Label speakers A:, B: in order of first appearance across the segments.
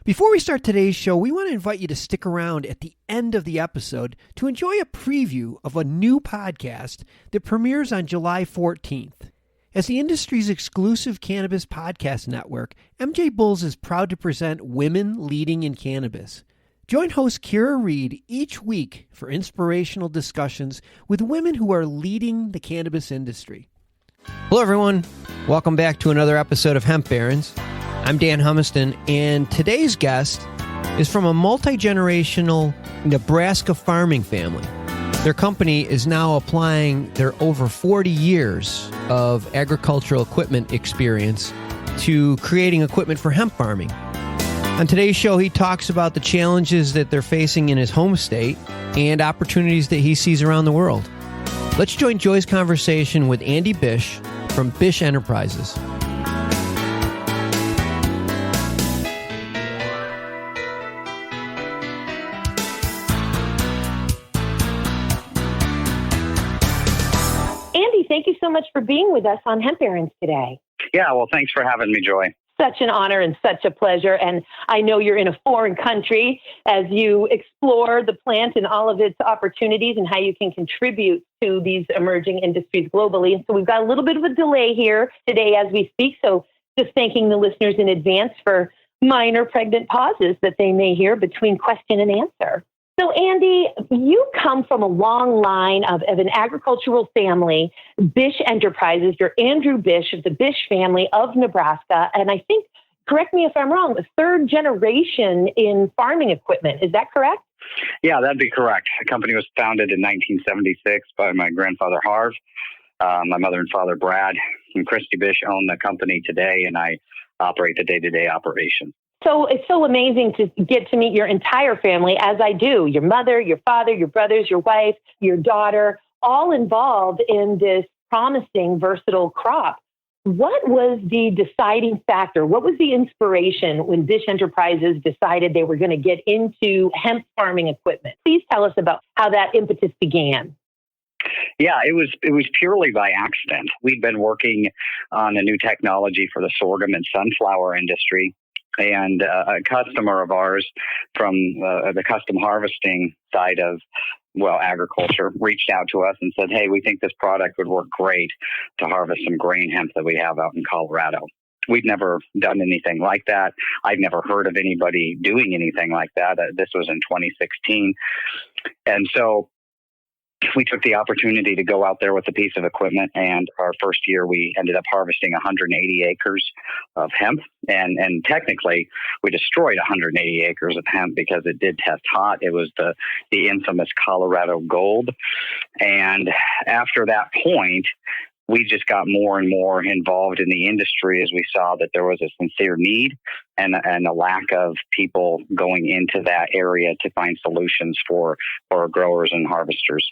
A: Before we start today's show, we want to invite you to stick around at the end of the episode to enjoy a preview of a new podcast that premieres on July 14th. As the industry's exclusive cannabis podcast network, MJ Bulls is proud to present Women Leading in Cannabis. Join host Kira Reed each week for inspirational discussions with women who are leading the cannabis industry. Hello, everyone. Welcome back to another episode of Hemp Barons. I'm Dan Humiston, and today's guest is from a multi-generational Nebraska farming family. Their company is now applying their over 40 years of agricultural equipment experience to creating equipment for hemp farming. On today's show, he talks about the challenges that they're facing in his home state and opportunities that he sees around the world. Let's join Joy's conversation with Andy Bish from bish-enterprises.
B: Thank you so much for being with us on Hemp Barons today.
C: Yeah, well, thanks for having me, Joy.
B: Such an honor and such a pleasure. And I know you're in a foreign country as you explore the plant and all of its opportunities and how you can contribute to these emerging industries globally. And so we've got a little bit of a delay here today as we speak. So just thanking the listeners in advance for minor pregnant pauses that they may hear between question and answer. So, Andy, you come from a long line of an agricultural family, bish-enterprises. You're Andrew Bish of the Bish family of Nebraska. And I think, correct me if I'm wrong, the third generation in farming equipment. Is that correct?
C: Yeah, that'd be correct. The company was founded in 1976 by my grandfather, Harv. My mother and father, Brad, and Christy Bish own the company today, and I operate the day-to-day operations.
B: So it's so amazing to get to meet your entire family, as I do. Your mother, your father, your brothers, your wife, your daughter, all involved in this promising, versatile crop. What was the deciding factor? What was the inspiration when Bish Enterprises decided they were going to get into hemp farming equipment? Please tell us about how that impetus began.
C: Yeah, it was purely by accident. We'd been working on a new technology for the sorghum and sunflower industry. And a customer of ours from the custom harvesting side of, agriculture reached out to us and said, hey, we think this product would work great to harvest some grain hemp that we have out in Colorado. We'd never done anything like that. I'd never heard of anybody doing anything like that. This was in 2016. And so we took the opportunity to go out there with a piece of equipment, and our first year we ended up harvesting 180 acres of hemp, and technically we destroyed 180 acres of hemp because it did test hot. It was the infamous Colorado Gold, and after that point, we just got more and more involved in the industry as we saw that there was a sincere need and a lack of people going into that area to find solutions for growers and harvesters.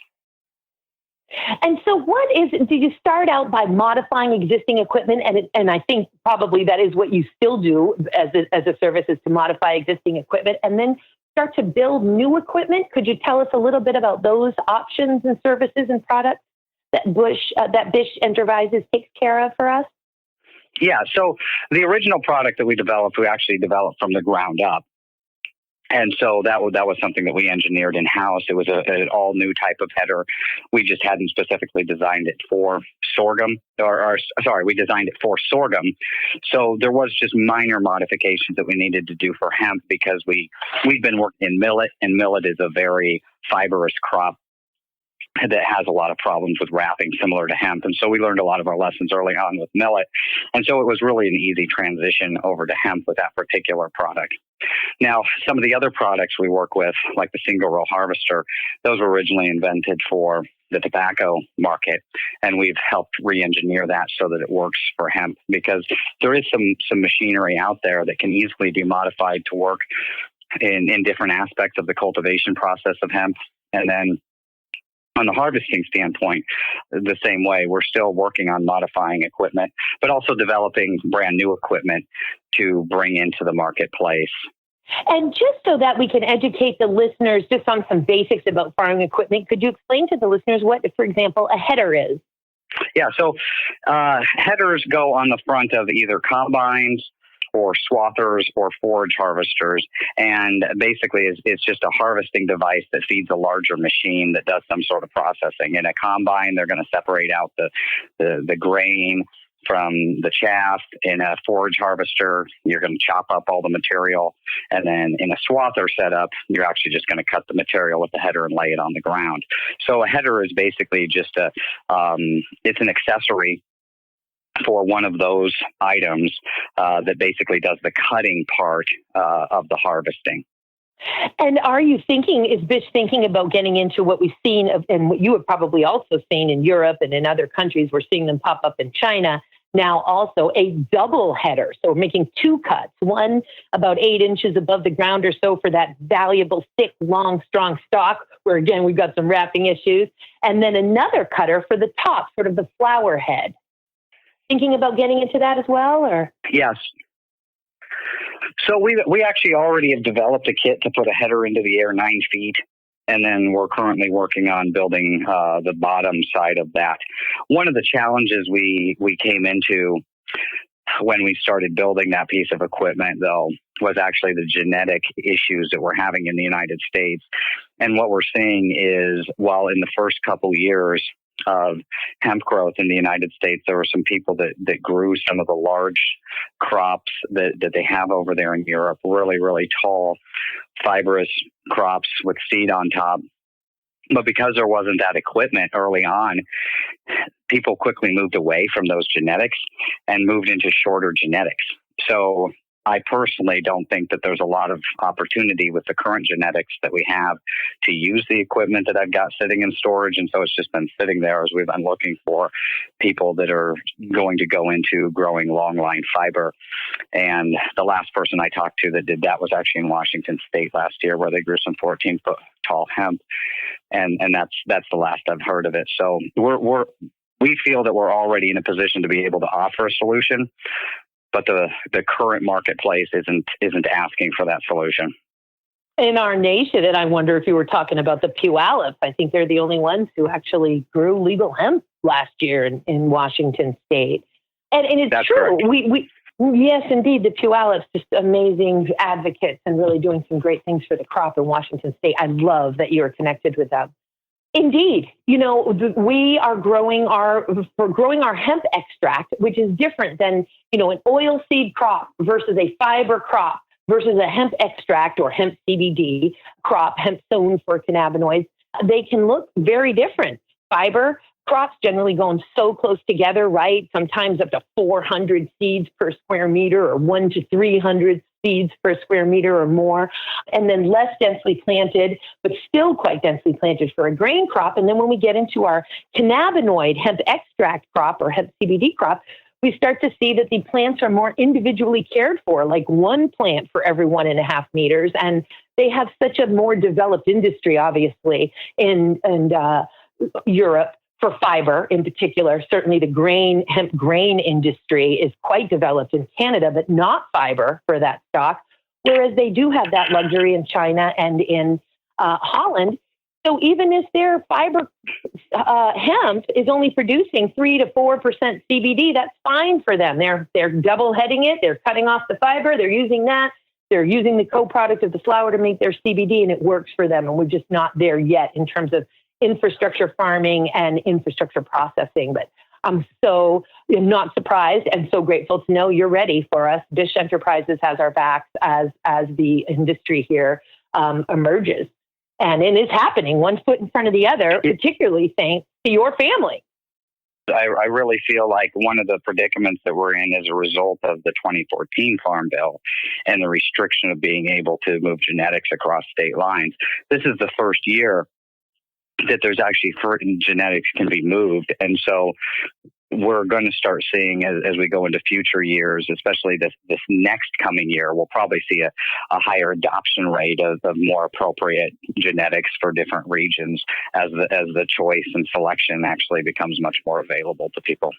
B: And so did you start out by modifying existing equipment? And I think probably that is what you still do as a service, is to modify existing equipment and then start to build new equipment. Could you tell us a little bit about those options and services and products that Bish Enterprises takes care of for us?
C: Yeah, so the original product that we actually developed from the ground up. And so that was something that we engineered in-house. It was an all-new type of header. We just hadn't specifically designed it for sorghum. We designed it for sorghum. So there was just minor modifications that we needed to do for hemp because we've been working in millet, and millet is a very fibrous crop that has a lot of problems with wrapping, similar to hemp. And so we learned a lot of our lessons early on with millet. And so it was really an easy transition over to hemp with that particular product. Now, some of the other products we work with, like the single row harvester, those were originally invented for the tobacco market. And we've helped re-engineer that so that it works for hemp, because there is some machinery out there that can easily be modified to work in different aspects of the cultivation process of hemp. And then on the harvesting standpoint, the same way, we're still working on modifying equipment, but also developing brand new equipment to bring into the marketplace.
B: And just so that we can educate the listeners just on some basics about farming equipment, could you explain to the listeners what, for example, a header is?
C: Yeah, so headers go on the front of either combines or swathers or forage harvesters. And basically, it's just a harvesting device that feeds a larger machine that does some sort of processing. In a combine, they're going to separate out the grain from the chaff. In a forage harvester, you're going to chop up all the material. And then in a swather setup, you're actually just going to cut the material with the header and lay it on the ground. So a header is basically just it's an accessory for one of those items that basically does the cutting part of the harvesting.
B: And is Bish thinking about getting into what we've seen and what you have probably also seen in Europe and in other countries? We're seeing them pop up in China now, also a double header. So we're making two cuts, one about 8 inches above the ground or so for that valuable, thick, long, strong stalk, where again, we've got some wrapping issues. And then another cutter for the top, sort of the flower head. Thinking about getting into that as well, or?
C: Yes. So we actually already have developed a kit to put a header into the air 9 feet, and then we're currently working on building the bottom side of that. One of the challenges we came into when we started building that piece of equipment, though, was actually the genetic issues that we're having in the United States. And what we're seeing is, while in the first couple years of hemp growth in the United States, there were some people that grew some of the large crops that they have over there in Europe, really, really tall, fibrous crops with seed on top. But because there wasn't that equipment early on, people quickly moved away from those genetics and moved into shorter genetics. So I personally don't think that there's a lot of opportunity with the current genetics that we have to use the equipment that I've got sitting in storage. And so it's just been sitting there as we've been looking for people that are going to go into growing long line fiber. And the last person I talked to that did that was actually in Washington State last year, where they grew some 14-foot tall hemp. And that's the last I've heard of it. So we feel that we're already in a position to be able to offer a solution, but the current marketplace isn't asking for that solution.
B: In our nation, and I wonder if you were talking about the Puyallup, I think they're the only ones who actually grew legal hemp last year in Washington State. And it's
C: That's
B: true.
C: Correct.
B: Yes, indeed, the Puyallups, just amazing advocates and really doing some great things for the crop in Washington State. I love that you are connected with them. Indeed, we are growing our hemp extract, which is different than, an oil seed crop versus a fiber crop versus a hemp extract or hemp CBD crop, hemp sown for cannabinoids. They can look very different. Fiber crops generally going so close together, right? Sometimes up to 400 seeds per square meter or 1 to 300 seeds per square meter or more, and then less densely planted, but still quite densely planted for a grain crop. And then when we get into our cannabinoid hemp extract crop or hemp CBD crop, we start to see that the plants are more individually cared for, like one plant for every 1.5 meters. And they have such a more developed industry, obviously, in Europe for fiber in particular. Certainly the hemp grain industry is quite developed in Canada, but not fiber for that stock, whereas they do have that luxury in China and in Holland. So even if their fiber hemp is only producing 3 to 4% CBD, that's fine for them. They're double heading it. They're cutting off the fiber. They're using that. They're using the co-product of the flower to make their CBD, and it works for them. And we're just not there yet in terms of infrastructure farming and infrastructure processing. But I'm not surprised and so grateful to know you're ready for us. Bish-Enterprises has our backs as the industry here emerges. And it is happening one foot in front of the other, particularly thanks to your family.
C: I really feel like one of the predicaments that we're in is a result of the 2014 Farm Bill and the restriction of being able to move genetics across state lines. This is the first year that there's actually certain genetics can be moved. And so we're going to start seeing as we go into future years, especially this next coming year, we'll probably see a higher adoption rate of more appropriate genetics for different regions as the choice and selection actually becomes much more available to people.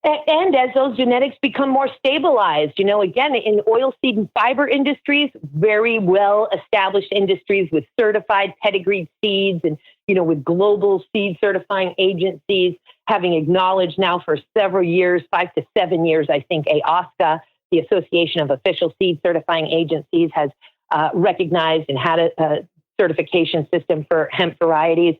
B: And as those genetics become more stabilized, again, in oilseed and fiber industries, very well established industries with certified pedigreed seeds and, with global seed certifying agencies having acknowledged now for several years, 5 to 7 years, I think, AOSCA the Association of Official Seed Certifying Agencies has recognized and had a certification system for hemp varieties.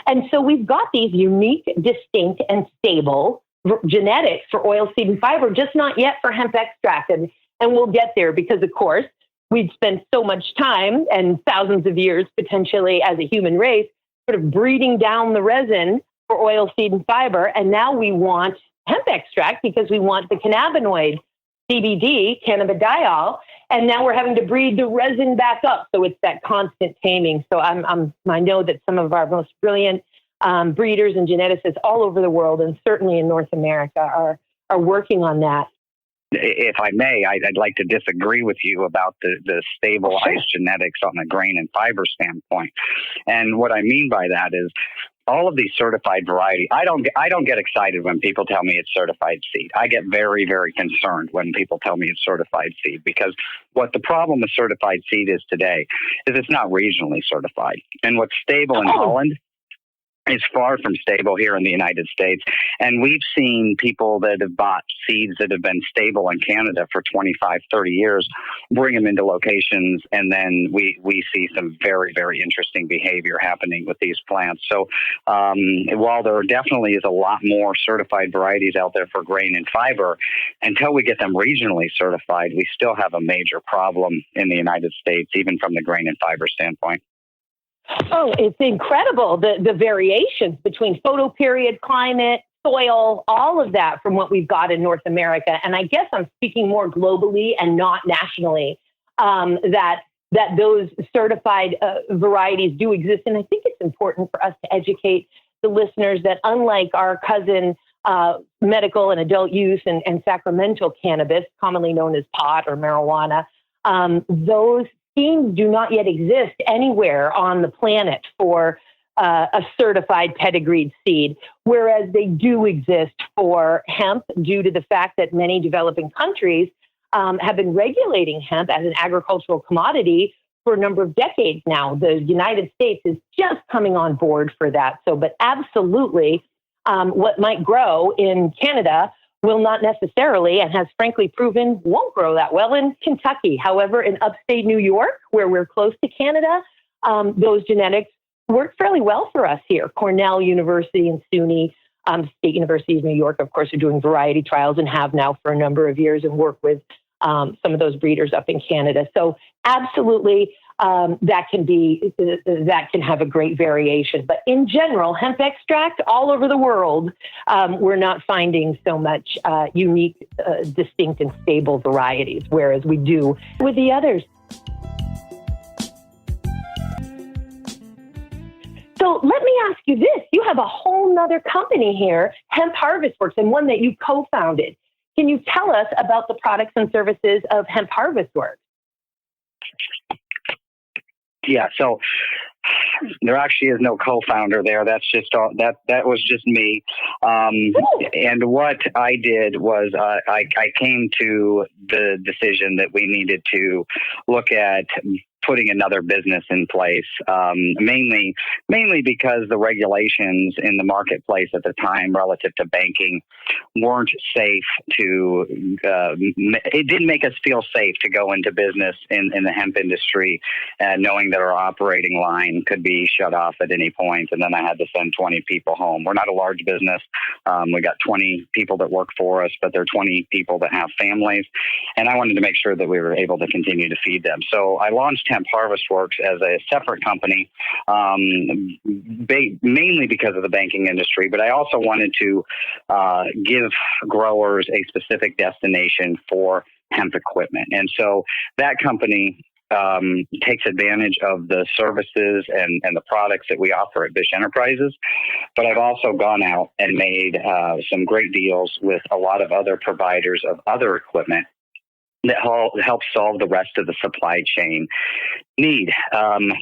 B: And so we've got these unique, distinct, and stable genetics for oilseed and fiber, just not yet for hemp extract. And we'll get there because, of course, we've spent so much time and thousands of years potentially as a human race sort of breeding down the resin for oilseed and fiber. And now we want hemp extract because we want the cannabinoid, CBD, cannabidiol. And now we're having to breed the resin back up. So it's that constant taming. So I know that some of our most brilliant breeders and geneticists all over the world, and certainly in North America, are working on that.
C: If I may, I'd like to disagree with you about the stabilized genetics on the grain and fiber standpoint. And what I mean by that is all of these certified varieties. I don't get excited when people tell me it's certified seed. I get very, very concerned when people tell me it's certified seed, because what the problem with certified seed is today is it's not regionally certified. And what's stable in Holland is far from stable here in the United States. And we've seen people that have bought seeds that have been stable in Canada for 25, 30 years, bring them into locations, and then we see some very, very interesting behavior happening with these plants. So while there definitely is a lot more certified varieties out there for grain and fiber, until we get them regionally certified, we still have a major problem in the United States, even from the grain and fiber standpoint.
B: Oh, it's incredible, the variations between photoperiod, climate, soil, all of that from what we've got in North America. And I guess I'm speaking more globally and not nationally, that those certified varieties do exist. And I think it's important for us to educate the listeners that unlike our cousin medical and adult use and sacramental cannabis, commonly known as pot or marijuana, those schemes do not yet exist anywhere on the planet for a certified pedigreed seed, whereas they do exist for hemp due to the fact that many developing countries have been regulating hemp as an agricultural commodity for a number of decades now. The United States is just coming on board for that. So, but absolutely, what might grow in Canada will not necessarily, and has frankly proven, won't grow that well in Kentucky. However, in upstate New York, where we're close to Canada, those genetics work fairly well for us here. Cornell University and SUNY, State University of New York, of course, are doing variety trials and have now for a number of years, and work with some of those breeders up in Canada. So absolutely, that can have a great variation. But in general, hemp extract all over the world, we're not finding so much unique, distinct, and stable varieties, whereas we do with the others. So let me ask you this. You have a whole nother company here, Hemp Harvest Works, and one that you co-founded. Can you tell us about the products and services of Hemp Harvest Works?
C: Yeah, so there actually is no co-founder there. That's just that was just me. And what I did was I came to the decision that we needed to look at putting another business in place, mainly because the regulations in the marketplace at the time relative to banking weren't safe to, it didn't make us feel safe to go into business in the hemp industry, knowing that our operating line could be shut off at any point, and then I had to send 20 people home. We're not a large business. We got 20 people that work for us, but they're 20 people that have families, and I wanted to make sure that we were able to continue to feed them. So I launched Hemp Harvest Works as a separate company, mainly because of the banking industry, but I also wanted to give growers a specific destination for hemp equipment. And so that company takes advantage of the services and the products that we offer at Bish-Enterprises. But I've also gone out and made some great deals with a lot of other providers of other equipment that help solve the rest of the supply chain. need,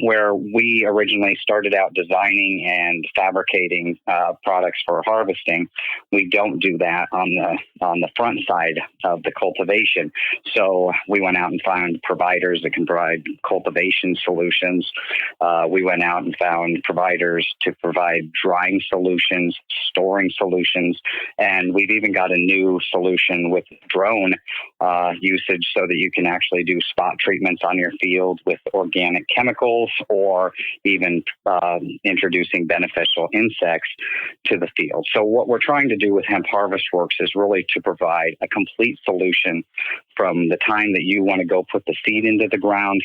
C: where we originally started out designing and fabricating products for harvesting. We don't do that on the front side of the cultivation. So we went out and found providers that can provide cultivation solutions. We went out and found providers to provide drying solutions, storing solutions, and we've even got a new solution with drone usage so that you can actually do spot treatments on your field with organic chemicals, or even introducing beneficial insects to the field. So what we're trying to do with Hemp Harvest Works is really to provide a complete solution from the time that you want to go put the seed into the ground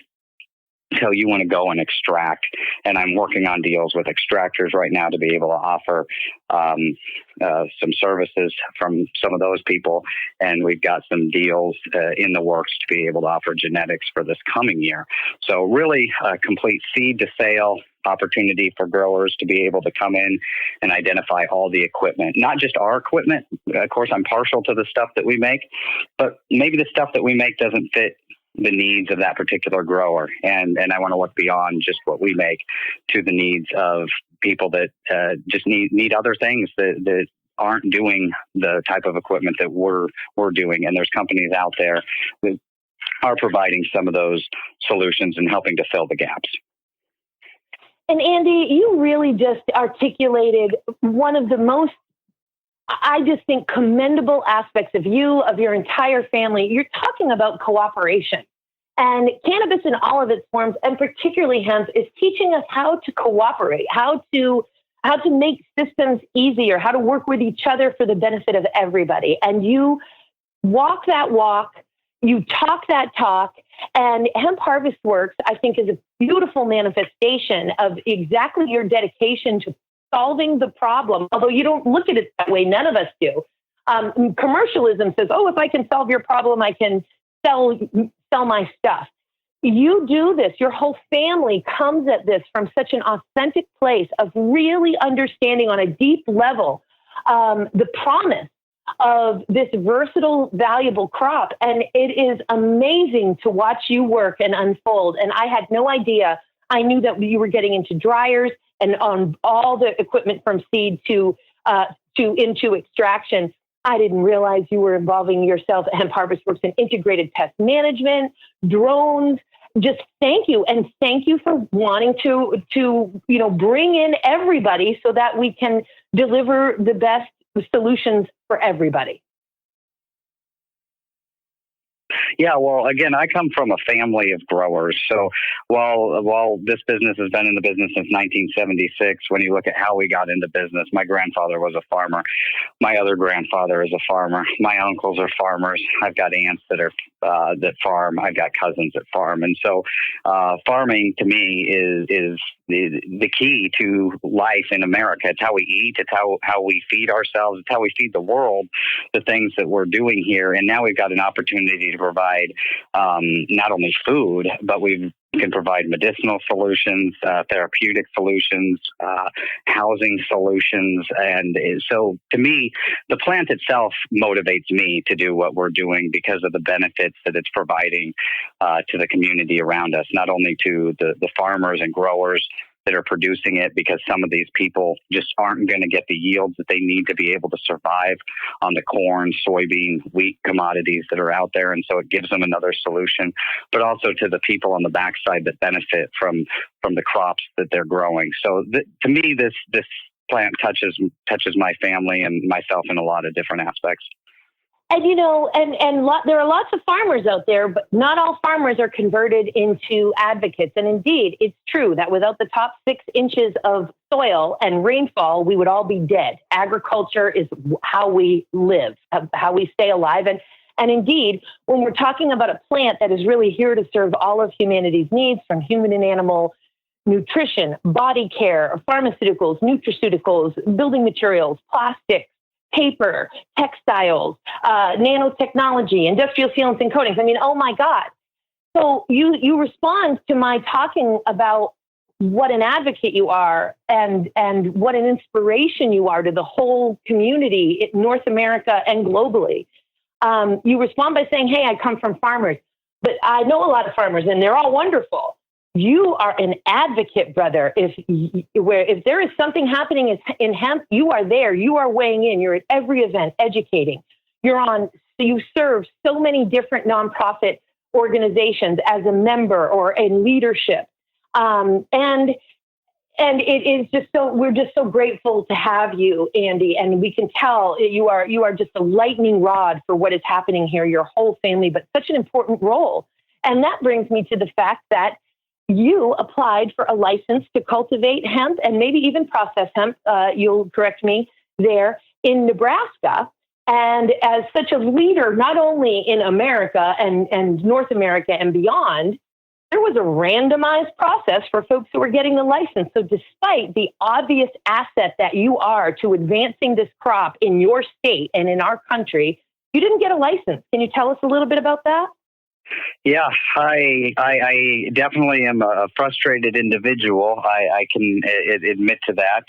C: till you want to go and extract. And I'm working on deals with extractors right now to be able to offer some services from some of those people. And we've got some deals in the works to be able to offer genetics for this coming year. So really a complete seed to sale opportunity for growers to be able to come in and identify all the equipment, not just our equipment. Of course, I'm partial to the stuff that we make, but maybe the stuff that we make doesn't fit the needs of that particular grower. And I want to look beyond just what we make to the needs of people that just need other things that aren't doing the type of equipment that we're doing. And there's companies out there that are providing some of those solutions and helping to fill the gaps.
B: And Andy, you really just articulated one of the most, I just think, commendable aspects of you, of your entire family. You're talking about cooperation. And cannabis in all of its forms, and particularly hemp, is teaching us how to cooperate, how to make systems easier, how to work with each other for the benefit of everybody. And you walk that walk, you talk that talk, and Hemp Harvest Works, I think, is a beautiful manifestation of exactly your dedication to solving the problem, although you don't look at it that way. None of us do. Commercialism says, oh, if I can solve your problem, I can sell my stuff. You do this. Your whole family comes at this from such an authentic place of really understanding on a deep level the promise of this versatile, valuable crop. And it is amazing to watch you work and unfold. And I had no idea. I knew that you were getting into dryers and on all the equipment from seed to into extraction. I didn't realize you were involving yourself at Hemp Harvest Works in integrated pest management, drones. Just thank you. And thank you for wanting to bring in everybody so that we can deliver the best solutions for everybody.
C: Yeah, well, again, I come from a family of growers. So while this business has been in the business since 1976, when you look at how we got into business, my grandfather was a farmer. My other grandfather is a farmer. My uncles are farmers. I've got aunts that farm. I've got cousins that farm. And so farming to me is the key to life in America. It's how we eat. It's how we feed ourselves. It's how we feed the world, the things that we're doing here. And now we've got an opportunity to provide not only food, but we can provide medicinal solutions, therapeutic solutions, housing solutions. And so to me, the plant itself motivates me to do what we're doing because of the benefits that it's providing to the community around us, not only to the farmers and growers that are producing it, because some of these people just aren't going to get the yields that they need to be able to survive on the corn, soybean, wheat commodities that are out there. And so it gives them another solution, but also to the people on the backside that benefit from the crops that they're growing. So to me, this plant touches my family and myself in a lot of different aspects.
B: And, there are lots of farmers out there, but not all farmers are converted into advocates. And indeed, it's true that without the top 6 inches of soil and rainfall, we would all be dead. Agriculture is how we live, how we stay alive. And indeed, when we're talking about a plant that is really here to serve all of humanity's needs, from human and animal nutrition, body care, pharmaceuticals, nutraceuticals, building materials, plastics, paper, textiles, nanotechnology, industrial sealants and coatings. I mean, oh my God. So you respond to my talking about what an advocate you are and what an inspiration you are to the whole community in North America and globally. You respond by saying, hey, I come from farmers, but I know a lot of farmers and they're all wonderful. you are an advocate, brother. If there is something happening in hemp, you are there. You are weighing in. You're at every event, educating. You serve so many different nonprofit organizations as a member or in leadership. And it is just we're just so grateful to have you, Andy. And we can tell you are just a lightning rod for what is happening here, your whole family, but such an important role. And that brings me to the fact that you applied for a license to cultivate hemp and maybe even process hemp, you'll correct me, there in Nebraska. And as such a leader, not only in America and North America and beyond, there was a randomized process for folks who were getting the license. So despite the obvious asset that you are to advancing this crop in your state and in our country, you didn't get a license. Can you tell us a little bit about that?
C: Yeah, I definitely am a frustrated individual. I can admit to that.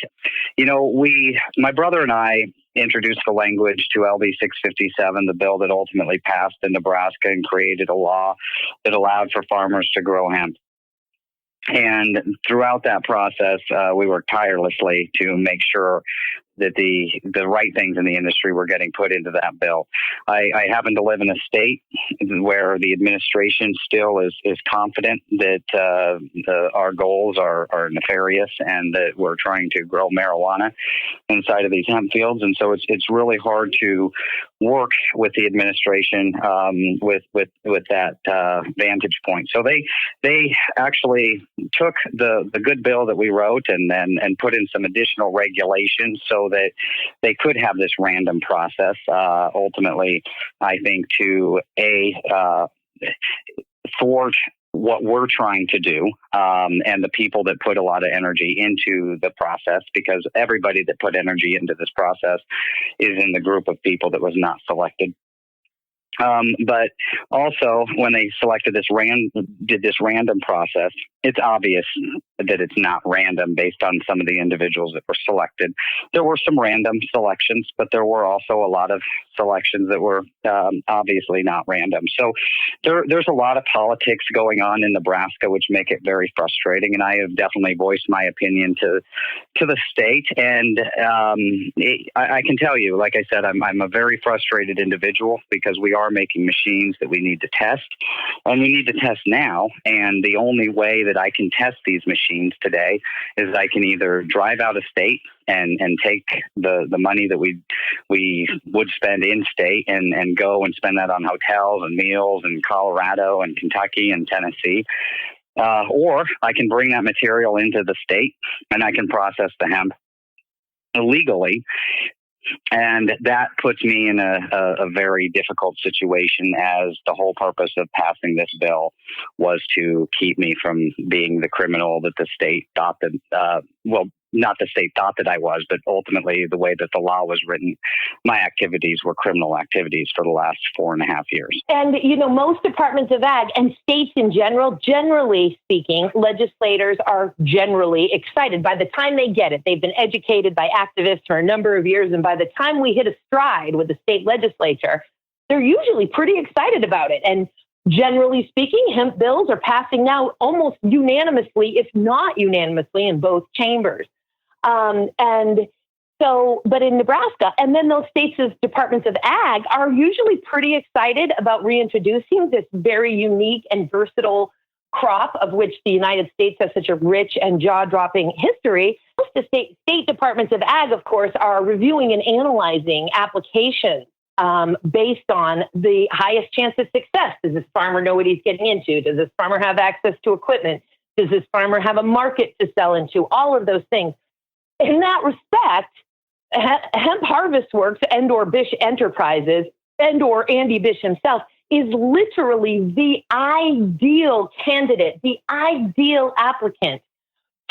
C: You know, my brother and I introduced the language to LB 657, the bill that ultimately passed in Nebraska and created a law that allowed for farmers to grow hemp. And throughout that process, we worked tirelessly to make sure that the right things in the industry were getting put into that bill. I happen to live in a state where the administration still is confident that our goals are nefarious and that we're trying to grow marijuana inside of these hemp fields. And so it's really hard to work with the administration with that vantage point. So they actually took the good bill that we wrote and put in some additional regulations so that they could have this random process. Ultimately, I think to thwart what we're trying to do and the people that put a lot of energy into the process, because everybody that put energy into this process is in the group of people that was not selected. But also, when they selected did this random process, it's obvious that it's not random based on some of the individuals that were selected. There were some random selections, but there were also a lot of selections that were obviously not random. So there's a lot of politics going on in Nebraska, which make it very frustrating. And I have definitely voiced my opinion to the state. And I can tell you, like I said, I'm a very frustrated individual because we are making machines that we need to test, and we need to test now. And the only way that I can test these machines today is I can either drive out of state and take the money that we would spend in state and go and spend that on hotels and meals in Colorado and Kentucky and Tennessee. Or I can bring that material into the state and I can process the hemp illegally. And that puts me in a very difficult situation, as the whole purpose of passing this bill was to keep me from being the criminal that the state thought that, not the state thought that I was, but ultimately the way that the law was written, my activities were criminal activities for the last 4.5 years.
B: And, most departments of ag and states in general, generally speaking, legislators are generally excited. By the time they get it, they've been educated by activists for a number of years. And by the time we hit a stride with the state legislature, they're usually pretty excited about it. And generally speaking, hemp bills are passing now almost unanimously, if not unanimously, in both chambers. But in Nebraska, and then those states' departments of ag are usually pretty excited about reintroducing this very unique and versatile crop of which the United States has such a rich and jaw-dropping history. The state departments of ag, of course, are reviewing and analyzing applications based on the highest chance of success. Does this farmer know what he's getting into? Does this farmer have access to equipment? Does this farmer have a market to sell into? All of those things. In that respect, Hemp Harvest Works and/or bish-enterprises and/or Andy Bish himself is literally the ideal candidate, the ideal applicant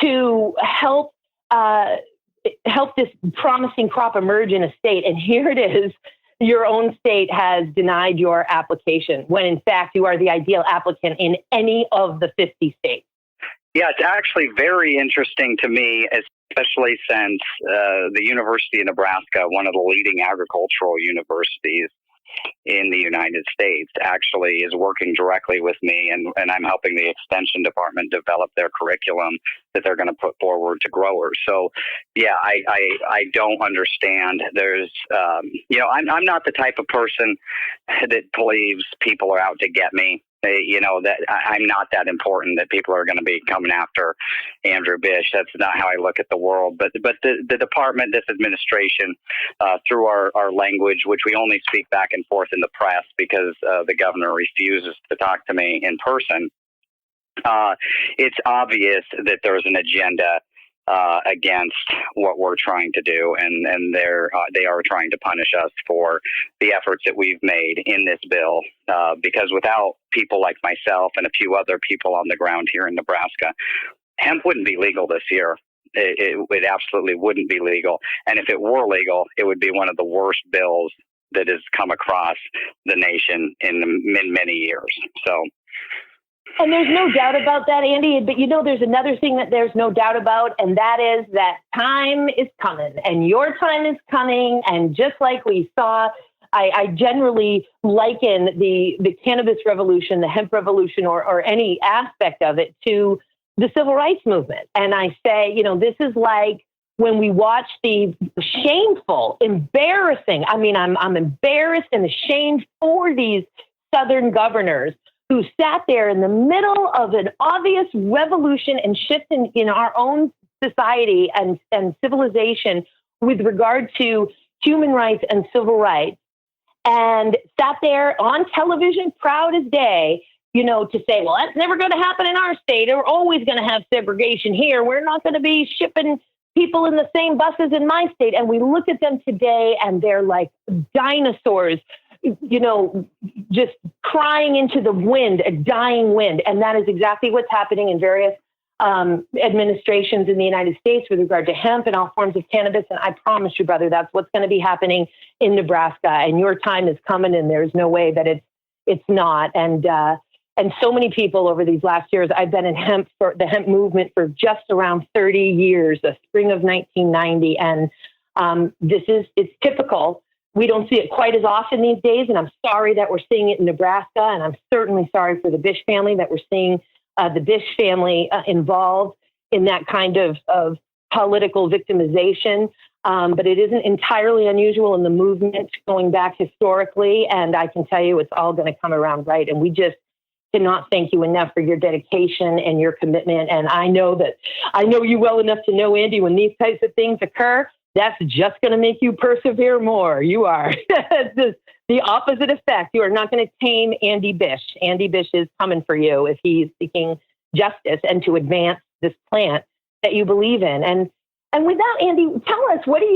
B: to help this promising crop emerge in a state. And here it is. Your own state has denied your application when, in fact, you are the ideal applicant in any of the 50 states.
C: Yeah, it's actually very interesting to me, especially since the University of Nebraska, one of the leading agricultural universities, in the United States actually is working directly with me, and I'm helping the extension department develop their curriculum that they're going to put forward to growers. So, yeah, I don't understand. There's, I'm not the type of person that believes people are out to get me. That I'm not that important that people are going to be coming after Andrew Bish. That's not how I look at the world. But the department, this administration, through our language, which we only speak back and forth in the press because the governor refuses to talk to me in person, it's obvious that there's an agenda against what we're trying to do, and they are trying to punish us for the efforts that we've made in this bill. Because without people like myself and a few other people on the ground here in Nebraska, hemp wouldn't be legal this year. It absolutely wouldn't be legal, and if it were legal, it would be one of the worst bills that has come across the nation in many years. So.
B: And there's no doubt about that, Andy. But there's another thing that there's no doubt about, and that is that time is coming, and your time is coming. And just like we saw, I generally liken the cannabis revolution, the hemp revolution, or any aspect of it to the civil rights movement. And I say, this is like when we watch the shameful, embarrassing. I mean, I'm embarrassed and ashamed for these Southern governors who sat there in the middle of an obvious revolution and shift in our own society and civilization with regard to human rights and civil rights, and sat there on television, proud as day, to say, well, that's never going to happen in our state. We're always going to have segregation here. We're not going to be shipping people in the same buses in my state. And we look at them today, and they're like dinosaurs, just crying into the wind, a dying wind. And that is exactly what's happening in various administrations in the United States with regard to hemp and all forms of cannabis. And I promise you, brother, that's what's going to be happening in Nebraska. And your time is coming, and there's no way that it's not. And so many people over these last years, I've been in the hemp movement for just around 30 years, the spring of 1990. And it's typical. We don't see it quite as often these days, and I'm sorry that we're seeing it in Nebraska, and I'm certainly sorry for the Bish family that we're seeing the Bish family involved in that kind of political victimization. But it isn't entirely unusual in the movement going back historically, and I can tell you it's all going to come around right. And we just cannot thank you enough for your dedication and your commitment. And I know you well enough to know, Andy, when these types of things occur, that's just going to make you persevere more. You are. It's the opposite effect. You are not going to tame Andy Bish. Andy Bish is coming for you if he's seeking justice and to advance this plant that you believe in. And with that, Andy, tell us, what are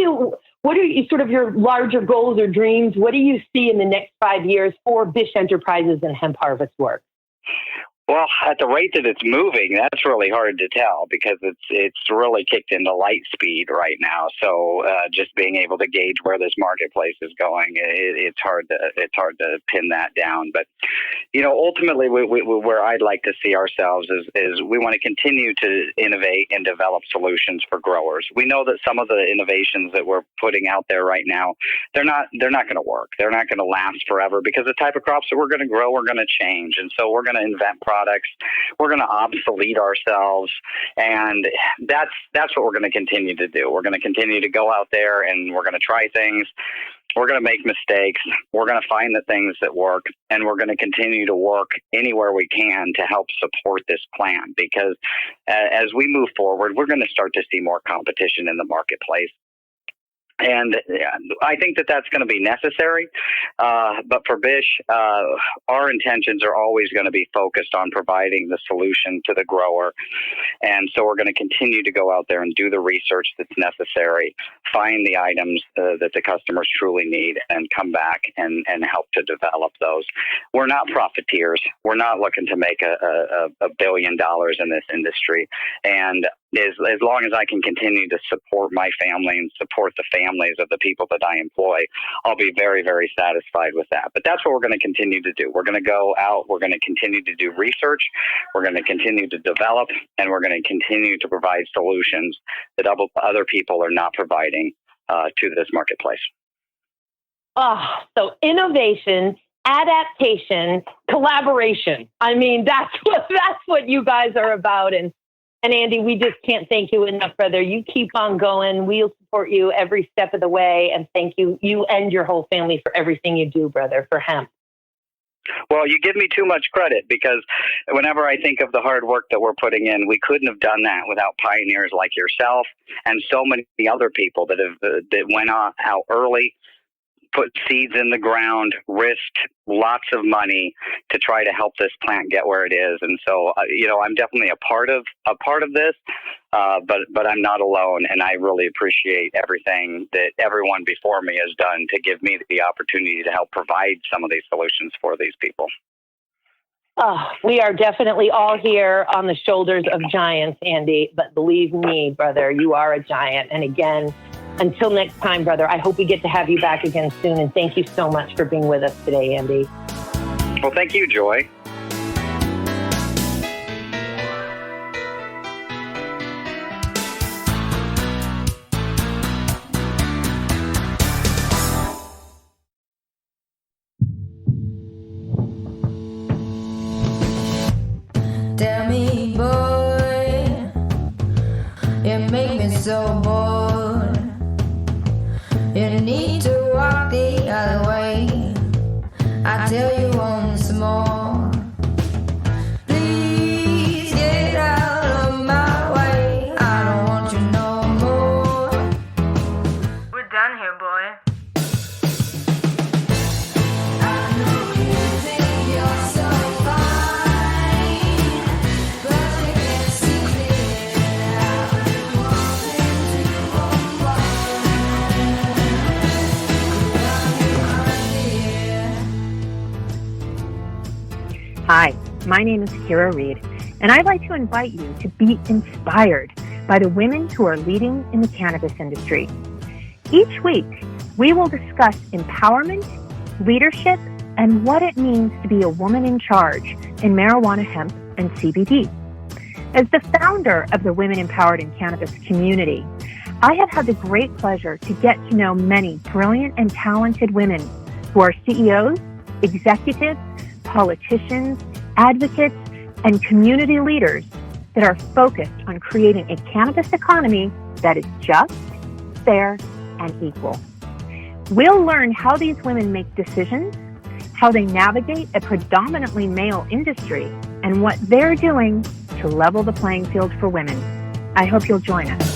B: you sort of your larger goals or dreams? What do you see in the next 5 years for Bish Enterprises and hemp harvest work?
C: Well, at the rate that it's moving, that's really hard to tell because it's really kicked into light speed right now. So just being able to gauge where this marketplace is going, it's hard to pin that down. But ultimately, where I'd like to see ourselves is we want to continue to innovate and develop solutions for growers. We know that some of the innovations that we're putting out there right now, they're not going to work. They're not going to last forever because the type of crops that we're going to grow are going to change, and so we're going to invent products. We're going to obsolete ourselves, and that's what we're going to continue to do. We're going to continue to go out there and we're going to try things. We're going to make mistakes. We're going to find the things that work, and we're going to continue to work anywhere we can to help support this plan because as we move forward, we're going to start to see more competition in the marketplace. And I think that that's going to be necessary. But for Bish, our intentions are always going to be focused on providing the solution to the grower. And so we're going to continue to go out there and do the research that's necessary, find the items that the customers truly need, and come back and help to develop those. We're not profiteers. We're not looking to make $1 billion in this industry. And as long as I can continue to support my family and support the families of the people that I employ, I'll be very, very satisfied with that. But that's what we're going to continue to do. We're going to go out, we're going to continue to do research, we're going to continue to develop, and we're going to continue to provide solutions that other people are not providing to this marketplace.
B: So innovation, adaptation, collaboration. I mean, that's what you guys are about. And Andy, we just can't thank you enough, brother. You keep on going. We'll support you every step of the way. And thank you and your whole family for everything you do, brother, for hemp.
C: Well, you give me too much credit, because whenever I think of the hard work that we're putting in, we couldn't have done that without pioneers like yourself and so many other people that went out early, put seeds in the ground, risked lots of money to try to help this plant get where it is. And so, I'm definitely a part of this, but I'm not alone. And I really appreciate everything that everyone before me has done to give me the opportunity to help provide some of these solutions for these people.
B: We are definitely all here on the shoulders of giants, Andy. But believe me, brother, you are a giant. And again, until next time, brother, I hope we get to have you back again soon. And thank you so much for being with us today, Andy.
C: Well, thank you, Joy.
D: Tell me, boy, you make me so bored. You need to walk the other way. I tell you once more. Please get out of my way. I don't want you no more. We're done here, boy. I know you think you're so fine, but you can't see it out. You want me to
E: Hi, my name is Kira Reed, and I'd like to invite you to be inspired by the women who are leading in the cannabis industry. Each week, we will discuss empowerment, leadership, and what it means to be a woman in charge in marijuana, hemp, and CBD. As the founder of the Women Empowered in Cannabis community, I have had the great pleasure to get to know many brilliant and talented women who are CEOs, executives, politicians, advocates, and community leaders that are focused on creating a cannabis economy that is just, fair, and equal. We'll learn how these women make decisions, how they navigate a predominantly male industry, and what they're doing to level the playing field for women. I hope you'll join us.